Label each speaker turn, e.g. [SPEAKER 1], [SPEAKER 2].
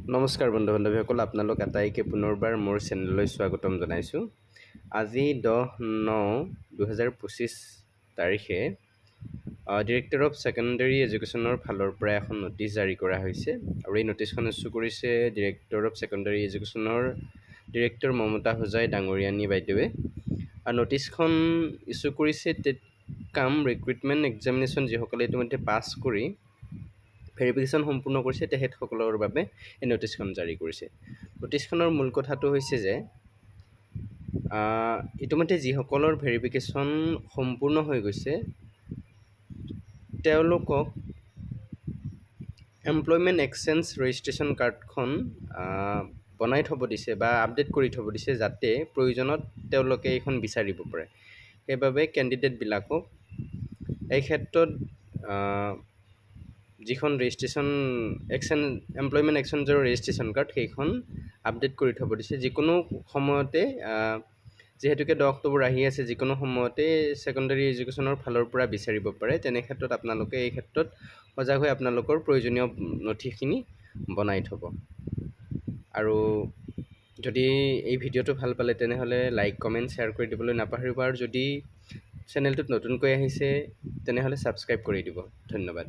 [SPEAKER 1] নমস্কাৰ বন্ধু বান্ধৱীসকল, আপোনালোক আটাইকে পুনৰবাৰ মোৰ চেনেললৈ স্বাগতম জনাইছোঁ। আজি 10/9/2025 তাৰিখে ডিৰেক্টৰ অফ ছেকেণ্ডেৰী এডুকেশ্যনৰ ফালৰ পৰা এখন নটিচ জাৰি কৰা হৈছে আৰু এই নটিচখন ইছ্যু কৰিছে ডিৰেক্টৰ অফ ছেকেণ্ডেৰী এডুকেশ্যনৰ ডিৰেক্টৰ মমতা হোজাই ডাঙৰীয়ানী বাইদেৱে। আৰু নটিচখন ইছ্যু কৰিছে টেট কাম ৰিক্ৰুইটমেণ্ট এক্সামিনেশ্যন যিসকলে ইতিমধ্যে পাছ কৰি ভেৰিফিকেশ্যন সম্পূৰ্ণ কৰিছে তেখেতসকলৰ বাবে এই নটিচখন জাৰি কৰিছে। নটিচখনৰ মূল কথাটো হৈছে যে ইতিমধ্যে যিসকলৰ ভেৰিফিকেশ্যন সম্পূৰ্ণ হৈ গৈছে তেওঁলোকক এমপ্লয়মেণ্ট এক্সচেঞ্জ ৰেজিষ্ট্ৰেশ্যন কাৰ্ডখন বনাই থ'ব দিছে বা আপডেট কৰি থ'ব দিছে, যাতে প্ৰয়োজনত তেওঁলোকে এইখন বিচাৰিব পাৰে। সেইবাবে কেণ্ডিডেটবিলাকক এই ক্ষেত্ৰত যিখন ৰেজিষ্ট্ৰেশ্যন এমপ্লয়মেণ্ট এক্সচেঞ্জৰ ৰেজিষ্ট্ৰেশ্যন কাৰ্ড সেইখন আপডেট কৰি থ'ব দিছে। যিকোনো সময়তে যিহেতুকে 10 অক্টোবৰ আহি আছে, যিকোনো সময়তে ছেকেণ্ডেৰী এডুকেশ্যনৰ ফালৰ পৰা বিচাৰিব পাৰে। তেনে ক্ষেত্ৰত আপোনালোকে এই ক্ষেত্ৰত সজাগ হৈ আপোনালোকৰ প্ৰয়োজনীয় নথিখিনি বনাই থ'ব। আৰু যদি এই ভিডিঅ'টো ভাল পালে তেনেহ'লে লাইক কমেণ্ট শ্বেয়াৰ কৰি দিবলৈ নাপাহৰিব, আৰু যদি চেনেলটোত নতুনকৈ আহিছে তেনেহ'লে ছাবস্ক্ৰাইব কৰি দিব। ধন্যবাদ।